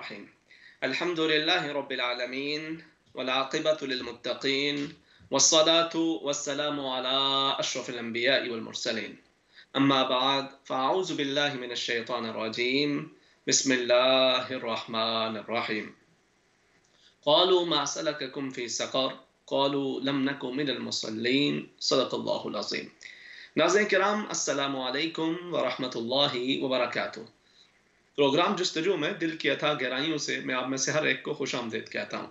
الرحيم. الحمد لله رب العالمين والعاقبة للمتقين والصلاة والسلام على أشرف الأنبياء والمرسلين. أما بعد فأعوذ بالله من الشيطان الرجيم. بسم الله الرحمن الرحيم. قالوا ما سلككم في سقر قالوا لم نكن من المصلين صدق الله العظيم. ناظرین کرام السلام علیکم ورحمۃ اللہ وبرکاتہ۔ پروگرام جستجو میں دل کی اتھا گہرائیوں سے میں آپ میں سے ہر ایک کو خوش آمدید کہتا ہوں۔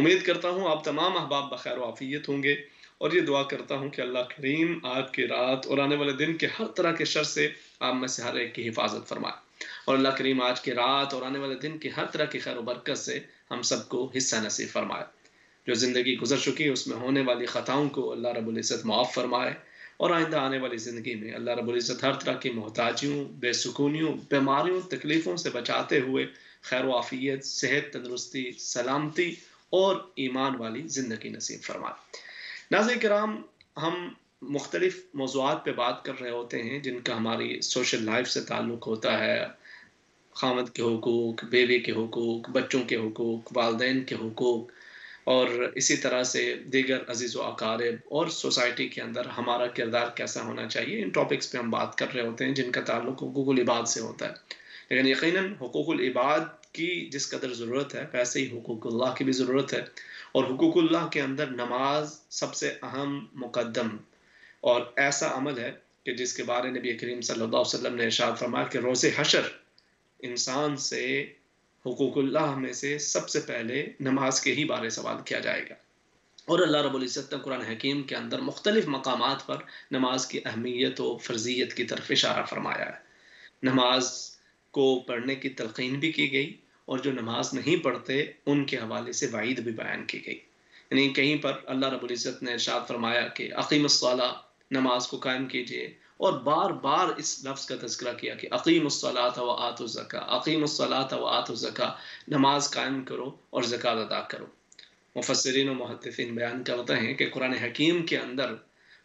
امید کرتا ہوں آپ تمام احباب بخیر و عافیت ہوں گے، اور یہ دعا کرتا ہوں کہ اللہ کریم آج کی رات اور آنے والے دن کے ہر طرح کے شر سے آپ میں سے ہر ایک کی حفاظت فرمائے، اور اللہ کریم آج کی رات اور آنے والے دن کی ہر طرح کی خیر و برکت سے ہم سب کو حصہ نصیب فرمائے۔ جو زندگی گزر چکی ہے اس میں ہونے والی خطاؤں کو اللہ رب العزت معاف فرمائے، اور آئندہ آنے والی زندگی میں اللہ رب العزت ہر طرح کی محتاجیوں، بے سکونیوں، بیماریوں، تکلیفوں سے بچاتے ہوئے خیر و عافیت، صحت، تندرستی، سلامتی اور ایمان والی زندگی نصیب فرمائے۔ ناظرین کرام، ہم مختلف موضوعات پہ بات کر رہے ہوتے ہیں جن کا ہماری سوشل لائف سے تعلق ہوتا ہے۔ خامد کے حقوق، بیوی کے حقوق، بچوں کے حقوق، والدین کے حقوق، اور اسی طرح سے دیگر عزیز و اقارب اور سوسائٹی کے اندر ہمارا کردار کیسا ہونا چاہیے، ان ٹاپکس پہ ہم بات کر رہے ہوتے ہیں جن کا تعلق حقوق العباد سے ہوتا ہے۔ لیکن یقیناً حقوق العباد کی جس قدر ضرورت ہے ویسے ہی حقوق اللہ کی بھی ضرورت ہے، اور حقوق اللہ کے اندر نماز سب سے اہم، مقدم اور ایسا عمل ہے کہ جس کے بارے نبی کریم صلی اللہ علیہ وسلم نے ارشاد فرمایا کہ روز حشر انسان سے حقوق اللہ میں سے سب سے پہلے نماز کے ہی بارے سوال کیا جائے گا۔ اور اللہ رب العزت نے قرآن حکیم کے اندر مختلف مقامات پر نماز کی اہمیت و فرضیت کی طرف اشارہ فرمایا ہے۔ نماز کو پڑھنے کی تلقین بھی کی گئی، اور جو نماز نہیں پڑھتے ان کے حوالے سے وعید بھی بیان کی گئی۔ یعنی کہیں پر اللہ رب العزت نے ارشاد فرمایا کہ اقیم الصلاۃ، نماز کو قائم کیجئے، اور بار بار اس لفظ کا تذکرہ کیا کہ اقیم الصلاۃ و آتوا الزکاۃ، اقیم الصلاۃ و آتوا الزکاۃ، نماز قائم کرو اور زکوٰۃ ادا کرو۔ مفسرین و محدثین بیان کرتے ہیں کہ قرآن حکیم کے اندر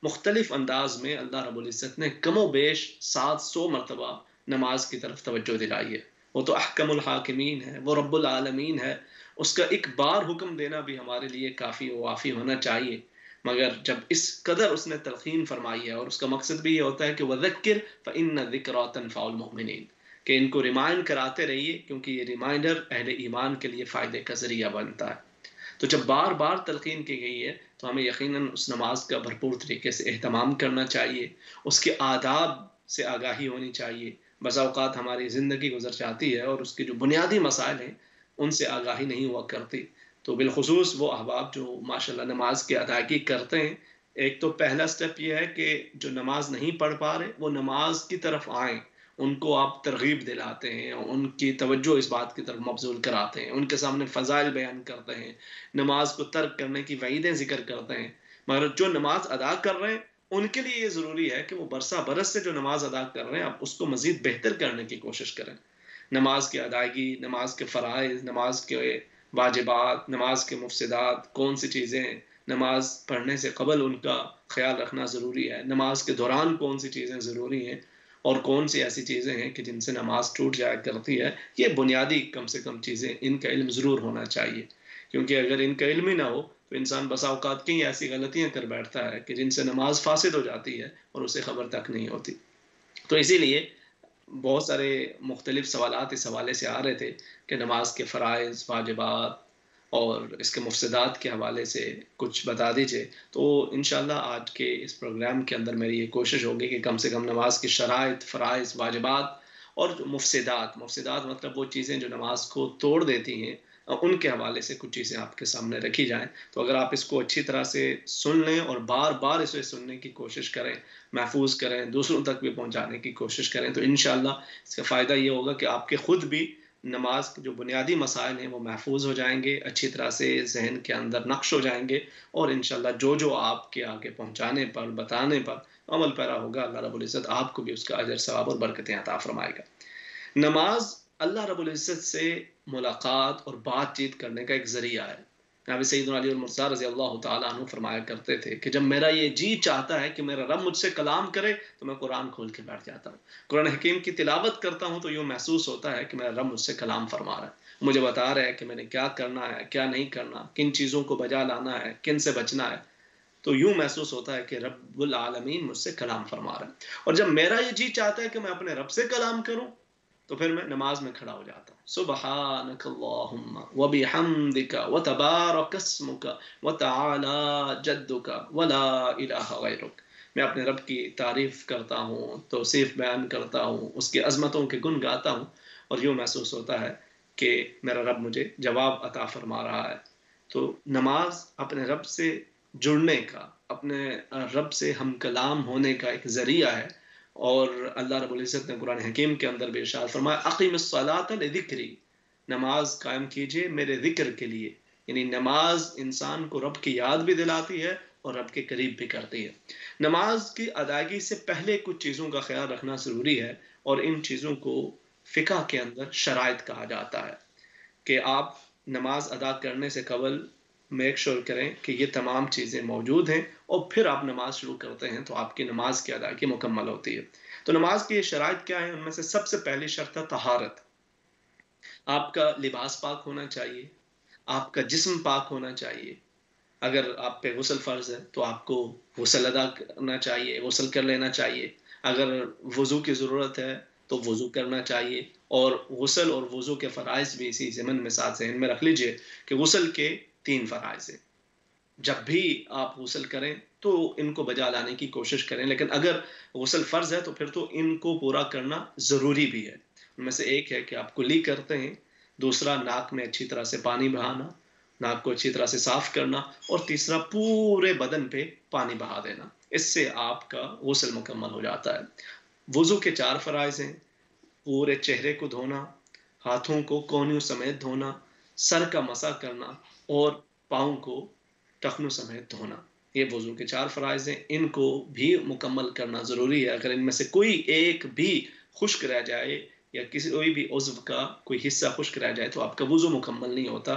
مختلف انداز میں اللہ رب العزت نے کم و بیش 700 مرتبہ نماز کی طرف توجہ دلائی ہے۔ وہ تو احکم الحاکمین ہے، وہ رب العالمین ہے، اس کا ایک بار حکم دینا بھی ہمارے لیے کافی و وافی ہونا چاہیے۔ مگر جب اس قدر اس نے تلقین فرمائی ہے، اور اس کا مقصد بھی یہ ہوتا ہے کہ وَذَكِّرْ فَإِنَّ الذِّكْرَىٰ تَنفَعُ الْمُؤْمِنِينَ، کہ ان کو ریمائنڈ کراتے رہیے کیونکہ یہ ریمائنڈر اہل ایمان کے لیے فائدے کا ذریعہ بنتا ہے۔ تو جب بار بار تلقین کی گئی ہے تو ہمیں یقیناً اس نماز کا بھرپور طریقے سے اہتمام کرنا چاہیے، اس کے آداب سے آگاہی ہونی چاہیے۔ بعض اوقات ہماری زندگی گزر جاتی ہے اور اس کے جو بنیادی مسائل ہیں ان سے آگاہی نہیں ہوا کرتی، تو بالخصوص وہ احباب جو ماشاءاللہ نماز کی ادائیگی کرتے ہیں، ایک تو پہلا سٹیپ یہ ہے کہ جو نماز نہیں پڑھ پا رہے وہ نماز کی طرف آئیں، ان کو آپ ترغیب دلاتے ہیں، ان کی توجہ اس بات کی طرف مبذول کراتے ہیں، ان کے سامنے فضائل بیان کرتے ہیں، نماز کو ترک کرنے کی وعیدیں ذکر کرتے ہیں۔ مگر جو نماز ادا کر رہے ہیں ان کے لیے یہ ضروری ہے کہ وہ برسہ برس سے جو نماز ادا کر رہے ہیں آپ اس کو مزید بہتر کرنے کی کوشش کریں۔ نماز کی ادائیگی، نماز کے فرائض، نماز کے واجبات، نماز کے مفسدات کون سی چیزیں ہیں، نماز پڑھنے سے قبل ان کا خیال رکھنا ضروری ہے، نماز کے دوران کون سی چیزیں ضروری ہیں، اور کون سی ایسی چیزیں ہیں کہ جن سے نماز ٹوٹ جایا کرتی ہے، یہ بنیادی کم سے کم چیزیں، ان کا علم ضرور ہونا چاہیے۔ کیونکہ اگر ان کا علم ہی نہ ہو تو انسان بسا اوقات کئی ایسی غلطیاں کر بیٹھتا ہے کہ جن سے نماز فاسد ہو جاتی ہے اور اسے خبر تک نہیں ہوتی۔ تو اسی لیے بہت سارے مختلف سوالات اس حوالے سے آ رہے تھے کہ نماز کے فرائض، واجبات اور اس کے مفسدات کے حوالے سے کچھ بتا دیجئے۔ تو انشاءاللہ آج کے اس پروگرام کے اندر میری یہ کوشش ہوگی کہ کم سے کم نماز کی شرائط، فرائض، واجبات اور مفسدات مطلب وہ چیزیں جو نماز کو توڑ دیتی ہیں، ان کے حوالے سے کچھ چیزیں آپ کے سامنے رکھی جائیں۔ تو اگر آپ اس کو اچھی طرح سے سن لیں اور بار بار اسے سننے کی کوشش کریں، محفوظ کریں، دوسروں تک بھی پہنچانے کی کوشش کریں، تو انشاءاللہ اس کا فائدہ یہ ہوگا کہ آپ کے خود بھی نماز کے جو بنیادی مسائل ہیں وہ محفوظ ہو جائیں گے، اچھی طرح سے ذہن کے اندر نقش ہو جائیں گے، اور انشاءاللہ جو آپ کے آگے پہنچانے پر، بتانے پر عمل پیرا ہوگا، اللہ رب العزت آپ کو بھی اس کا اجر ثواب اور برکتیں عطا فرمائے گا۔ نماز اللہ رب العزت سے ملاقات اور بات چیت کرنے کا ایک ذریعہ ہے۔ جناب سیدنا علی المرتضیٰ رضی اللہ تعالیٰ عنہ فرمایا کرتے تھے کہ جب میرا یہ جی چاہتا ہے کہ میرا رب مجھ سے کلام کرے تو میں قرآن کھول کے بیٹھ جاتا ہوں، قرآن حکیم کی تلاوت کرتا ہوں تو یوں محسوس ہوتا ہے کہ میرا رب مجھ سے کلام فرما رہا ہے۔ مجھے بتا رہا ہے کہ میں نے کیا کرنا ہے، کیا نہیں کرنا، کن چیزوں کو بجا لانا ہے، کن سے بچنا ہے، تو یوں محسوس ہوتا ہے کہ رب العالمین مجھ سے کلام فرما رہا ہے۔ اور جب میرا یہ جی چاہتا ہے کہ میں اپنے رب سے کلام کروں تو پھر میں نماز میں کھڑا ہو جاتا ہوں، سبحانک اللہم وبحمدک وتبارک اسمک وتعالی جدک ولا الہ غیرک۔ میں اپنے رب کی تعریف کرتا ہوں، توصیف بیان کرتا ہوں، اس کی عظمتوں کے گن گاتا ہوں، اور یوں محسوس ہوتا ہے کہ میرا رب مجھے جواب عطا فرما رہا ہے۔ تو نماز اپنے رب سے جڑنے کا، اپنے رب سے ہم کلام ہونے کا ایک ذریعہ ہے۔ اور اللہ رب العزت نے قرآن حکیم کے اندر بھی ارشاد فرمایا اقیم الصلاۃ لذکری، نماز قائم کیجئے میرے ذکر کے لیے، یعنی نماز انسان کو رب کی یاد بھی دلاتی ہے اور رب کے قریب بھی کرتی ہے۔ نماز کی ادائیگی سے پہلے کچھ چیزوں کا خیال رکھنا ضروری ہے، اور ان چیزوں کو فقہ کے اندر شرائط کہا جاتا ہے کہ آپ نماز ادا کرنے سے قبل میک شور کریں کہ یہ تمام چیزیں موجود ہیں، اور پھر آپ نماز شروع کرتے ہیں تو آپ کی نماز کی ادائیگی مکمل ہوتی ہے۔ تو نماز کی یہ شرائط کیا ہیں؟ ان میں سے سب سے پہلی شرط ہے طہارت۔ آپ کا لباس پاک ہونا چاہیے، آپ کا جسم پاک ہونا چاہیے۔ اگر آپ پہ غسل فرض ہے تو آپ کو غسل ادا کرنا چاہیے، غسل کر لینا چاہیے۔ اگر وضو کی ضرورت ہے تو وضو کرنا چاہیے۔ اور غسل اور وضو کے فرائض بھی اسی ضمن میں ساتھ ذہن میں رکھ لیجئے کہ غسل کے 3 فرائض ہیں۔ جب بھی آپ غسل کریں تو ان کو بجا لانے کی کوشش کریں، لیکن اگر غسل فرض ہے تو پھر تو ان کو پورا کرنا ضروری بھی ہے۔ ان میں سے ایک ہے کہ آپ کلی کرتے ہیں، دوسرا ناک میں اچھی طرح سے پانی بہانا، ناک کو اچھی طرح سے صاف کرنا، اور تیسرا پورے بدن پہ پانی بہا دینا۔ اس سے آپ کا غسل مکمل ہو جاتا ہے۔ وضو کے 4 فرائض ہیں، پورے چہرے کو دھونا، ہاتھوں کو کونیوں سمیت دھونا، سر کا مسح کرنا، اور پاؤں کو ٹخنوں سمیت دھونا۔ یہ وضو کے 4 فرائض ہیں، ان کو بھی مکمل کرنا ضروری ہے۔ اگر ان میں سے کوئی ایک بھی خشک رہ جائے یا کوئی بھی عضو کا کوئی حصہ خشک رہ جائے تو آپ کا وضو مکمل نہیں ہوتا،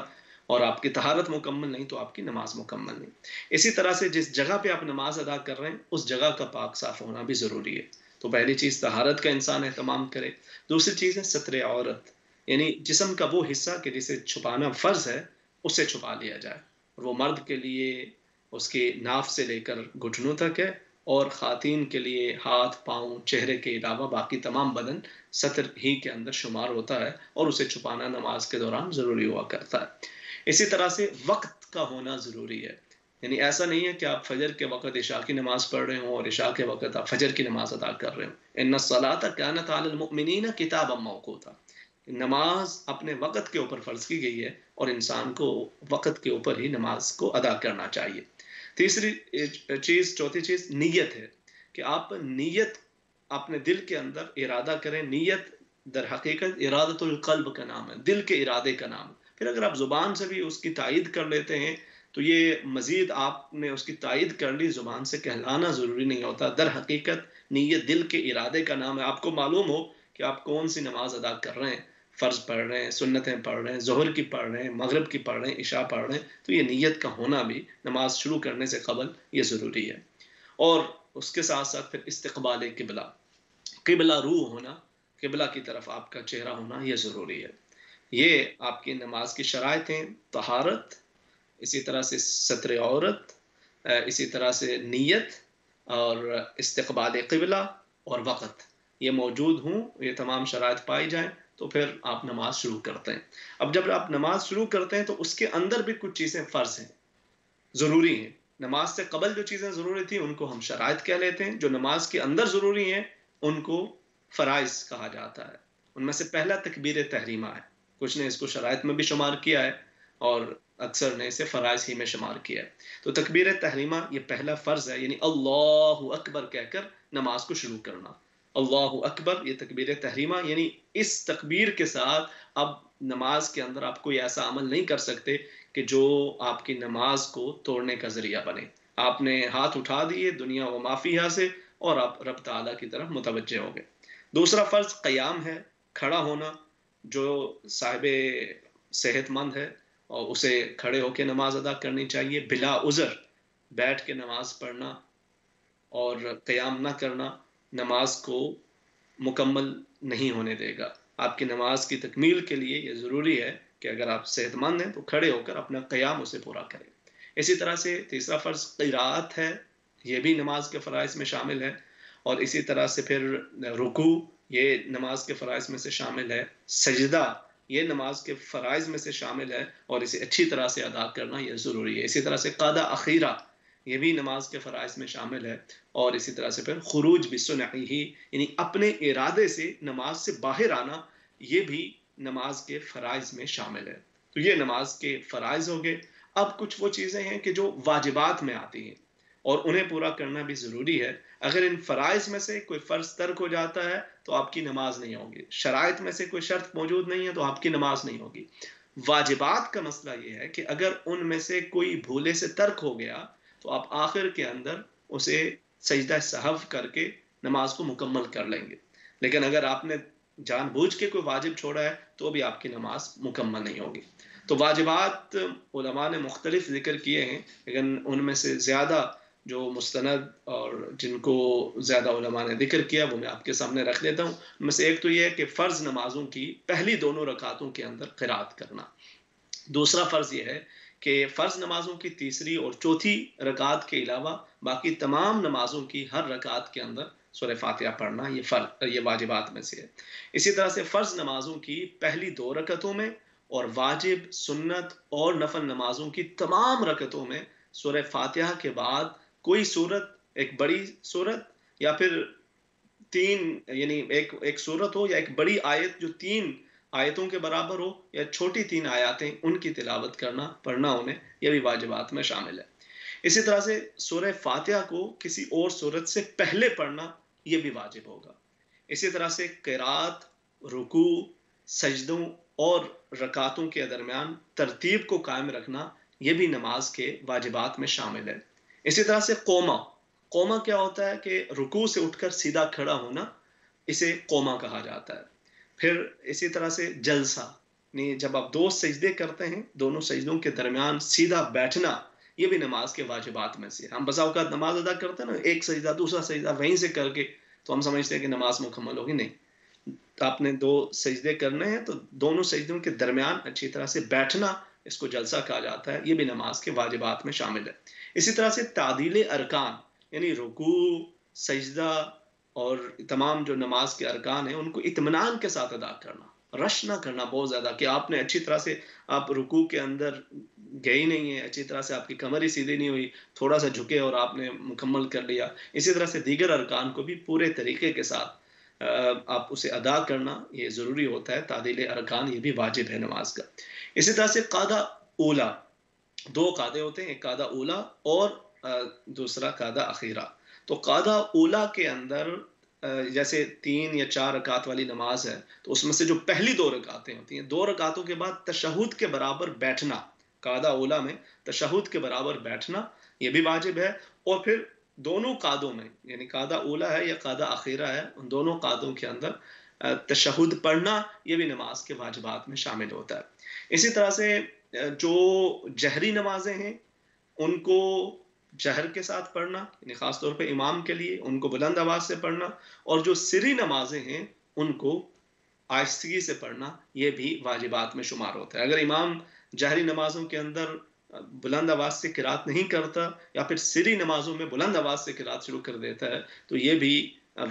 اور آپ کی طہارت مکمل نہیں تو آپ کی نماز مکمل نہیں۔ اسی طرح سے جس جگہ پہ آپ نماز ادا کر رہے ہیں اس جگہ کا پاک صاف ہونا بھی ضروری ہے۔ تو پہلی چیز طہارت کا انسان اہتمام کرے۔ دوسری چیز ہے ستر عورت، یعنی جسم کا وہ حصہ کہ جسے چھپانا فرض ہے اسے چھپا لیا جائے، اور وہ مرد کے لیے اس کی ناف سے لے کر گھٹنوں تک ہے، اور خواتین کے لیے ہاتھ، پاؤں، چہرے کے علاوہ باقی تمام بدن ستر ہی کے اندر شمار ہوتا ہے، اور اسے چھپانا نماز کے دوران ضروری ہوا کرتا ہے۔ اسی طرح سے وقت کا ہونا ضروری ہے، یعنی ایسا نہیں ہے کہ آپ فجر کے وقت عشاء کی نماز پڑھ رہے ہوں اور عشاء کے وقت آپ فجر کی نماز ادا کر رہے ہوں۔ ان الصلاۃ کانت علی المؤمنین کتابا موقوتا، نماز اپنے وقت کے اوپر فرض کی گئی ہے، اور انسان کو وقت کے اوپر ہی نماز کو ادا کرنا چاہیے۔ تیسری چیز، چوتھی چیز نیت ہے، کہ آپ نیت اپنے دل کے اندر ارادہ کریں۔ نیت در حقیقت ارادت القلب کا نام ہے، دل کے ارادے کا نام ہے۔ پھر اگر آپ زبان سے بھی اس کی تائید کر لیتے ہیں تو یہ مزید آپ نے اس کی تائید کر لی، زبان سے کہلانا ضروری نہیں ہوتا۔ در حقیقت نیت دل کے ارادے کا نام ہے۔ آپ کو معلوم ہو کہ آپ کون سی نماز ادا کر رہے ہیں، فرض پڑھ رہے ہیں، سنتیں پڑھ رہے ہیں، ظہر کی پڑھ رہے ہیں، مغرب کی پڑھ رہے ہیں، عشاء پڑھ رہے ہیں، تو یہ نیت کا ہونا بھی نماز شروع کرنے سے قبل یہ ضروری ہے۔ اور اس کے ساتھ ساتھ پھر استقبال قبلہ، قبلہ رو ہونا، قبلہ کی طرف آپ کا چہرہ ہونا یہ ضروری ہے۔ یہ آپ کی نماز کی شرائط ہیں، طہارت، اسی طرح سے ستر عورت، اسی طرح سے نیت، اور استقبال قبلہ، اور وقت، یہ موجود ہوں، یہ تمام شرائط پائی جائیں تو پھر آپ نماز شروع کرتے ہیں۔ اب جب آپ نماز شروع کرتے ہیں تو اس کے اندر بھی کچھ چیزیں فرض ہیں، ضروری ہیں۔ نماز سے قبل جو چیزیں ضروری تھیں ان کو ہم شرائط کہہ لیتے ہیں، جو نماز کے اندر ضروری ہیں ان کو فرائض کہا جاتا ہے۔ ان میں سے پہلا تکبیر تحریمہ ہے، کچھ نے اس کو شرائط میں بھی شمار کیا ہے اور اکثر نے اسے فرائض ہی میں شمار کیا ہے۔ تو تکبیر تحریمہ یہ پہلا فرض ہے، یعنی اللہ اکبر کہہ کر نماز کو شروع کرنا۔ اللہ اکبر یہ تکبیر تحریمہ، یعنی اس تکبیر کے ساتھ اب نماز کے اندر آپ کوئی ایسا عمل نہیں کر سکتے کہ جو آپ کی نماز کو توڑنے کا ذریعہ بنے۔ آپ نے ہاتھ اٹھا دیے دنیا و ما فیہا سے، اور آپ رب تعالیٰ کی طرف متوجہ ہو گئے۔ دوسرا فرض قیام ہے، کھڑا ہونا۔ جو صاحب صحت مند ہے اور اسے کھڑے ہو کے نماز ادا کرنی چاہیے، بلا عذر بیٹھ کے نماز پڑھنا اور قیام نہ کرنا نماز کو مکمل نہیں ہونے دے گا۔ آپ کی نماز کی تکمیل کے لیے یہ ضروری ہے کہ اگر آپ صحت مند ہیں تو کھڑے ہو کر اپنا قیام اسے پورا کریں۔ اسی طرح سے تیسرا فرض قراءت ہے، یہ بھی نماز کے فرائض میں شامل ہے، اور اسی طرح سے پھر رکوع یہ نماز کے فرائض میں سے شامل ہے، سجدہ یہ نماز کے فرائض میں سے شامل ہے اور اسے اچھی طرح سے ادا کرنا یہ ضروری ہے۔ اسی طرح سے قادہ اخیرہ یہ بھی نماز کے فرائض میں شامل ہے، اور اسی طرح سے پھر خروج بسنعہ یعنی اپنے ارادے سے نماز سے باہر آنا، یہ بھی نماز کے فرائض میں شامل ہے۔ تو یہ نماز کے فرائض ہو گئے۔ اب کچھ وہ چیزیں ہیں کہ جو واجبات میں آتی ہیں اور انہیں پورا کرنا بھی ضروری ہے۔ اگر ان فرائض میں سے کوئی فرض ترک ہو جاتا ہے تو آپ کی نماز نہیں ہوگی، شرائط میں سے کوئی شرط موجود نہیں ہے تو آپ کی نماز نہیں ہوگی۔ واجبات کا مسئلہ یہ ہے کہ اگر ان میں سے کوئی بھولے سے ترک ہو گیا تو آپ آخر کے اندر اسے سجدہ سہو کر کے نماز کو مکمل کر لیں گے، لیکن اگر آپ نے جان بوجھ کے کوئی واجب چھوڑا ہے تو بھی آپ کی نماز مکمل نہیں ہوگی۔ تو واجبات علماء نے مختلف ذکر کیے ہیں، لیکن ان میں سے زیادہ جو مستند اور جن کو زیادہ علماء نے ذکر کیا وہ میں آپ کے سامنے رکھ دیتا ہوں۔ ان میں سے ایک تو یہ ہے کہ فرض نمازوں کی پہلی دونوں رکعتوں کے اندر قرات کرنا۔ دوسرا فرض یہ ہے کہ فرض نمازوں کی تیسری اور چوتھی رکعت کے علاوہ باقی تمام نمازوں کی ہر رکعت کے اندر سورہ فاتحہ پڑھنا، یہ واجبات میں سے ہے۔ اسی طرح سے فرض نمازوں کی پہلی دو رکعتوں میں اور واجب، سنت اور نفل نمازوں کی تمام رکعتوں میں سورہ فاتحہ کے بعد کوئی سورت، ایک بڑی سورت یا پھر تین، یعنی ایک سورت ہو یا ایک بڑی آیت جو 3 آیتوں کے برابر ہو، یا چھوٹی 3 آیاتیں ان کی تلاوت کرنا، پڑھنا انہیں، یہ بھی واجبات میں شامل ہے۔ اسی طرح سے سورہ فاتحہ کو کسی اور سورت سے پہلے پڑھنا یہ بھی واجب ہوگا۔ اسی طرح سے قرات، رکوع، سجدوں اور رکعتوں کے درمیان ترتیب کو قائم رکھنا یہ بھی نماز کے واجبات میں شامل ہے۔ اسی طرح سے قومہ کیا ہوتا ہے کہ رکوع سے اٹھ کر سیدھا کھڑا ہونا، اسے قومہ کہا جاتا ہے۔ پھر اسی طرح سے جلسہ، جب آپ 2 سجدے کرتے ہیں دونوں سجدوں کے درمیان سیدھا بیٹھنا یہ بھی نماز کے واجبات میں سے۔ ہم بسا اوقات نماز ادا کرتے ہیں نا، ایک سجدہ دوسرا سجدہ وہیں سے کر کے تو ہم سمجھتے ہیں کہ نماز مکمل ہوگی، نہیں، آپ نے 2 سجدے کرنے ہیں تو دونوں سجدوں کے درمیان اچھی طرح سے بیٹھنا، اس کو جلسہ کہا جاتا ہے، یہ بھی نماز کے واجبات میں شامل ہے۔ اسی طرح سے تعدیل ارکان، یعنی رکوع، سجدہ اور تمام جو نماز کے ارکان ہیں ان کو اطمینان کے ساتھ ادا کرنا، رش نہ کرنا بہت زیادہ کہ آپ نے اچھی طرح سے آپ رکوع کے اندر گئے ہی نہیں ہیں، اچھی طرح سے آپ کی کمر ہی سیدھی نہیں ہوئی، تھوڑا سا جھکے اور آپ نے مکمل کر لیا۔ اسی طرح سے دیگر ارکان کو بھی پورے طریقے کے ساتھ آپ اسے ادا کرنا یہ ضروری ہوتا ہے۔ تعدیل ارکان یہ بھی واجب ہے نماز کا۔ اسی طرح سے قادہ اولا، 2 قادے ہوتے ہیں، ایک قادہ اولا اور دوسرا قادہ اخیرہ۔ تو قادہ اولا کے اندر جیسے 3 یا 4 رکعت والی نماز ہے تو اس میں سے جو پہلی 2 رکعتیں ہوتی ہیں، 2 رکعتوں کے بعد تشہد کے برابر بیٹھنا، قادہ اولا میں تشہد کے برابر بیٹھنا یہ بھی واجب ہے، اور پھر دونوں قادوں میں، یعنی قادہ اولا ہے یا قادہ اخیرہ ہے، ان دونوں قادوں کے اندر تشہد پڑھنا یہ بھی نماز کے واجبات میں شامل ہوتا ہے۔ اسی طرح سے جو جہری نمازیں ہیں ان کو جہر کے ساتھ پڑھنا، یعنی خاص طور پہ امام کے لیے ان کو بلند آواز سے پڑھنا، اور جو سری نمازیں ہیں ان کو آہستگی سے پڑھنا یہ بھی واجبات میں شمار ہوتا ہے۔ اگر امام جہری نمازوں کے اندر بلند آواز سے قرات نہیں کرتا یا پھر سری نمازوں میں بلند آواز سے قرات شروع کر دیتا ہے تو یہ بھی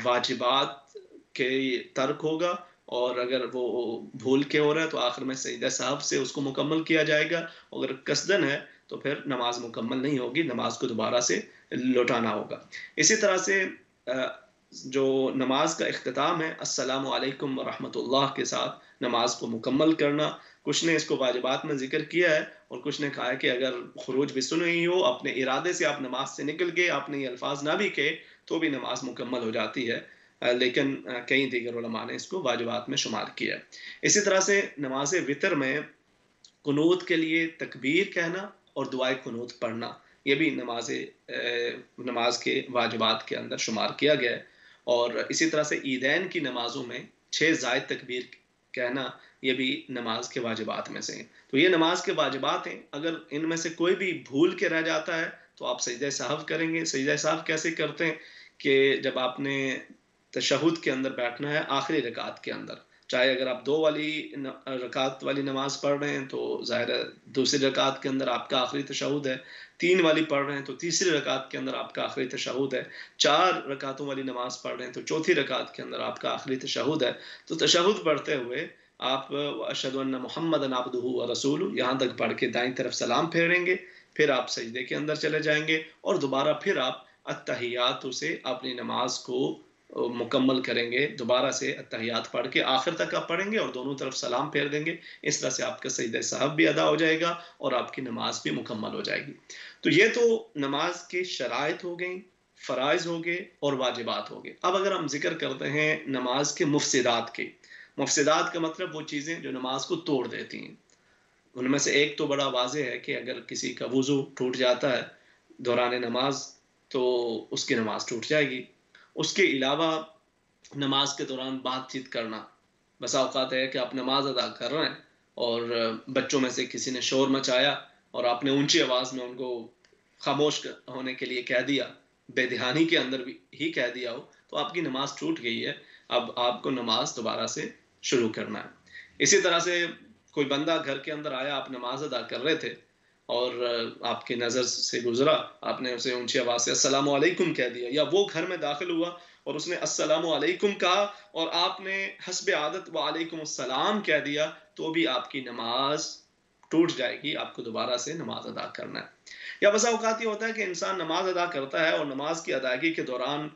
واجبات کے ترک ہوگا، اور اگر وہ بھول کے ہو رہا ہے تو آخر میں سجدہ سہو سے اس کو مکمل کیا جائے گا، اگر قصدن ہے تو پھر نماز مکمل نہیں ہوگی، نماز کو دوبارہ سے لوٹانا ہوگا۔ اسی طرح سے جو نماز کا اختتام ہے السلام علیکم ورحمۃ اللہ کے ساتھ نماز کو مکمل کرنا، کچھ نے اس کو واجبات میں ذکر کیا ہے اور کچھ نے کہا ہے کہ اگر خروج بھی سن ہی ہو، اپنے ارادے سے آپ نماز سے نکل گئے، آپ نے یہ الفاظ نہ بھی کہے تو بھی نماز مکمل ہو جاتی ہے، لیکن کئی دیگر علماء نے اس کو واجبات میں شمار کیا ہے۔ اسی طرح سے نماز وتر میں قنوت کے لیے تکبیر کہنا اور دعائے قنوت پڑھنا یہ بھی نماز کے واجبات کے اندر شمار کیا گیا ہے، اور اسی طرح سے عیدین کی نمازوں میں 6 زائد تکبیر کہنا یہ بھی نماز کے واجبات میں سے ہیں۔ تو یہ نماز کے واجبات ہیں، اگر ان میں سے کوئی بھی بھول کے رہ جاتا ہے تو آپ سجدہ سہو کریں گے۔ سجدہ سہو کیسے کرتے ہیں کہ جب آپ نے تشہد کے اندر بیٹھنا ہے آخری رکعت کے اندر چاہے اگر آپ 2 رکعت والی نماز پڑھ رہے ہیں تو ظاہر ہے دوسری رکعت کے اندر آپ کا آخری تشہد ہے، 3 والی پڑھ رہے ہیں تو تیسری رکعت کے اندر آپ کا آخری تشہد ہے، 4 رکعتوں والی نماز پڑھ رہے ہیں تو چوتھی رکعت کے اندر آپ کا آخری تشہد ہے. تو تشہد پڑھتے ہوئے آپ اشہد ان محمدًا عبدہ ورسولہ یہاں تک پڑھ کے دائیں طرف سلام پھیریں گے، پھر آپ سجدے کے اندر چلے جائیں گے اور دوبارہ پھر آپ التحیات سے اپنی نماز کو مکمل کریں گے. دوبارہ سے التحیات پڑھ کے آخر تک آپ پڑھیں گے اور دونوں طرف سلام پھیر دیں گے. اس طرح سے آپ کا سجدہ سہو بھی ادا ہو جائے گا اور آپ کی نماز بھی مکمل ہو جائے گی. تو یہ تو نماز کے شرائط ہو گئیں، فرائض ہو گئے اور واجبات ہو گئے. اب اگر ہم ذکر کرتے ہیں نماز کے مفسدات کے، مفسدات کا مطلب وہ چیزیں جو نماز کو توڑ دیتی ہیں. ان میں سے ایک تو بڑا واضح ہے کہ اگر کسی کا وضو ٹوٹ جاتا ہے دوران نماز تو اس کی نماز ٹوٹ جائے گی. اس کے علاوہ نماز کے دوران بات چیت کرنا، بسا اوقات ہے کہ آپ نماز ادا کر رہے ہیں اور بچوں میں سے کسی نے شور مچایا اور آپ نے اونچی آواز میں ان کو خاموش ہونے کے لیے کہہ دیا، بے دہانی کے اندر بھی ہی کہہ دیا ہو، تو آپ کی نماز ٹوٹ گئی ہے. اب آپ کو نماز دوبارہ سے شروع کرنا ہے. اسی طرح سے کوئی بندہ گھر کے اندر آیا، آپ نماز ادا کر رہے تھے اور آپ کی نظر سے گزرا، آپ نے اسے اونچی آواز سے السلام علیکم کہہ دیا، یا وہ گھر میں داخل ہوا اور اس نے السلام علیکم کہا اور آپ نے حسب عادت وعلیکم السلام کہہ دیا، تو بھی آپ کی نماز ٹوٹ جائے گی. آپ کو دوبارہ سے نماز ادا کرنا ہے. یا بسا اوقات یہ ہوتا ہے کہ انسان نماز ادا کرتا ہے اور نماز کی ادائیگی کے دوران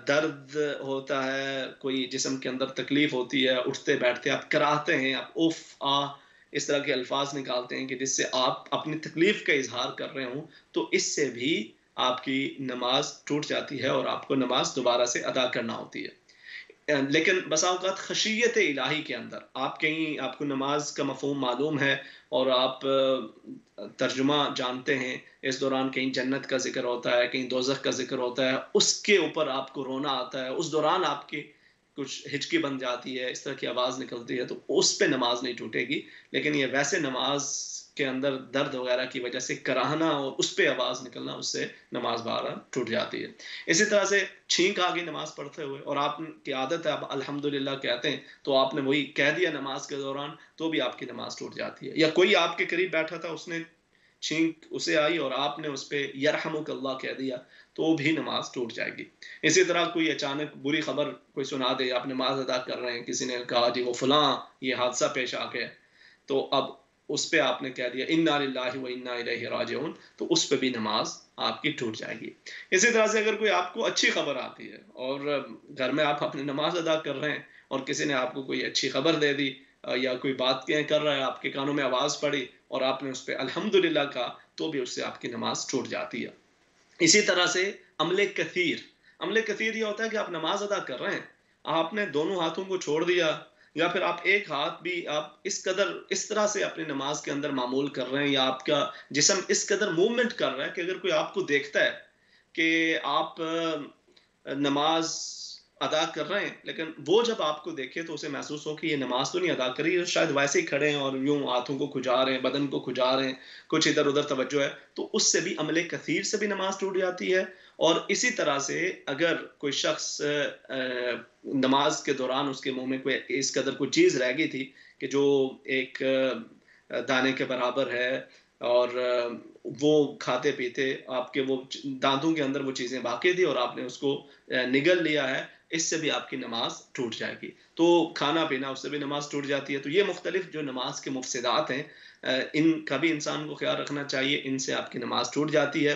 درد ہوتا ہے، کوئی جسم کے اندر تکلیف ہوتی ہے، اٹھتے بیٹھتے آپ کراہتے ہیں، آپ اف آ اس طرح کے الفاظ نکالتے ہیں کہ جس سے آپ اپنی تکلیف کا اظہار کر رہے ہوں، تو اس سے بھی آپ کی نماز ٹوٹ جاتی ہے اور آپ کو نماز دوبارہ سے ادا کرنا ہوتی ہے. لیکن بسا اوقات خشیت الہی کے اندر آپ کہیں، آپ کو نماز کا مفہوم معلوم ہے اور آپ ترجمہ جانتے ہیں، اس دوران کہیں جنت کا ذکر ہوتا ہے، کہیں دوزخ کا ذکر ہوتا ہے، اس کے اوپر آپ کو رونا آتا ہے، اس دوران آپ کی کچھ ہچکی بن جاتی ہے، اس طرح کی آواز نکلتی ہے، تو اس پہ نماز نہیں ٹوٹے گی. لیکن یہ ویسے نماز کے اندر درد وغیرہ کی وجہ سے کراہنا اور اس پہ آواز نکلنا، اس سے نماز بارہ ٹوٹ جاتی ہے. اسی طرح سے چھینک آ گئی نماز پڑھتے ہوئے اور آپ کی عادت ہے آپ الحمدللہ کہتے ہیں، تو آپ نے وہی کہہ دیا نماز کے دوران، تو بھی آپ کی نماز ٹوٹ جاتی ہے. یا کوئی آپ کے قریب بیٹھا تھا، اس نے چھینک اسے آئی اور آپ نے اس پہ یرحمک اللہ کہہ دیا، تو بھی نماز ٹوٹ جائے گی. اسی طرح کوئی اچانک بری خبر کوئی سنا دے، آپ نماز ادا کر رہے ہیں، کسی نے کہا جی وہ فلاں یہ حادثہ پیش آ گیا، تو اب اس پہ آپ نے کہہ دیا انا للہ و انا الیہ راجعون، تو اس پہ بھی نماز آپ کی ٹوٹ جائے گی. اسی طرح سے اگر کوئی آپ کو اچھی خبر آتی ہے اور گھر میں آپ اپنی نماز ادا کر رہے ہیں اور کسی نے آپ کو کوئی اچھی خبر دے دی یا کوئی بات کر رہا ہے، آپ کے کانوں میں آواز پڑی اور آپ نے اس پہ الحمدللہ کہا، تو بھی اس سے آپ کی نماز ٹوٹ جاتی ہے. اسی طرح سے عمل کثیر یہ ہوتا ہے کہ آپ نماز ادا کر رہے ہیں، آپ نے دونوں ہاتھوں کو چھوڑ دیا یا پھر آپ ایک ہاتھ بھی آپ اس طرح سے اپنی نماز کے اندر معمول کر رہے ہیں، یا آپ کا جسم اس قدر موومنٹ کر رہا ہے کہ اگر کوئی آپ کو دیکھتا ہے کہ آپ نماز ادا کر رہے ہیں، لیکن وہ جب آپ کو دیکھے تو اسے محسوس ہو کہ یہ نماز تو نہیں ادا کری، شاید ویسے ہی کھڑے ہیں اور یوں ہاتھوں کو کھجا رہے ہیں، بدن کو کھجا رہے ہیں، کچھ ادھر ادھر توجہ ہے، تو اس سے بھی عمل کثیر سے بھی نماز ٹوٹ جاتی ہے. اور اسی طرح سے اگر کوئی شخص نماز کے دوران اس کے منہ میں کوئی اس قدر کوئی چیز رہ گئی تھی کہ جو ایک دانے کے برابر ہے اور وہ کھاتے پیتے آپ کے وہ دانتوں کے اندر وہ چیزیں باقی تھی اور آپ نے اس کو نگل لیا ہے، اس سے بھی آپ کی نماز ٹوٹ جائے گی. تو کھانا پینا، اس سے بھی نماز ٹوٹ جاتی ہے. تو یہ مختلف جو نماز کے مفسدات ہیں، ان کا بھی انسان کو خیال رکھنا چاہیے، ان سے آپ کی نماز ٹوٹ جاتی ہے.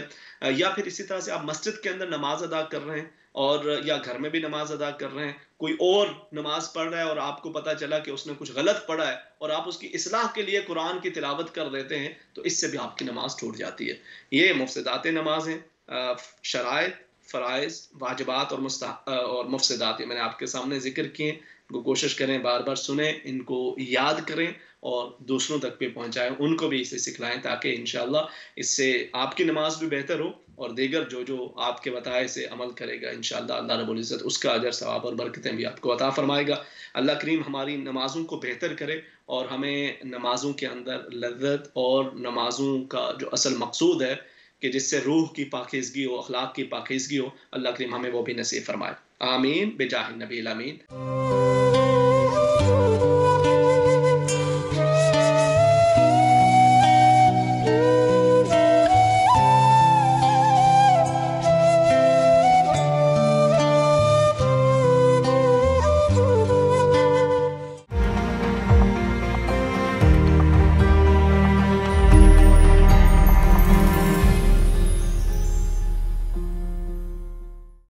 یا پھر اسی طرح سے آپ مسجد کے اندر نماز ادا کر رہے ہیں اور یا گھر میں بھی نماز ادا کر رہے ہیں، کوئی اور نماز پڑھ رہا ہے اور آپ کو پتا چلا کہ اس نے کچھ غلط پڑھا ہے اور آپ اس کی اصلاح کے لیے قرآن کی تلاوت کر دیتے ہیں، تو اس سے بھی آپ کی نماز ٹوٹ جاتی ہے. یہ مفسدات نماز ہیں. شرائط، فرائض، واجبات اور مفسدات میں نے آپ کے سامنے ذکر کیے. ان کو کوشش کریں، بار بار سنیں، ان کو یاد کریں اور دوسروں تک بھی پہنچائیں، ان کو بھی اسے سکھلائیں، تاکہ انشاءاللہ اس سے آپ کی نماز بھی بہتر ہو اور دیگر جو آپ کے بتائے سے عمل کرے گا انشاءاللہ اللہ رب العزت اس کا اجر ثواب اور برکتیں بھی آپ کو عطا فرمائے گا. اللہ کریم ہماری نمازوں کو بہتر کرے اور ہمیں نمازوں کے اندر لذت اور نمازوں کا جو اصل مقصود ہے کہ جس سے روح کی پاکیزگی ہو، اخلاق کی پاکیزگی ہو، اللہ کریم ہمیں وہ بھی نصیب فرمائے. آمین بجاہ النبی الامین.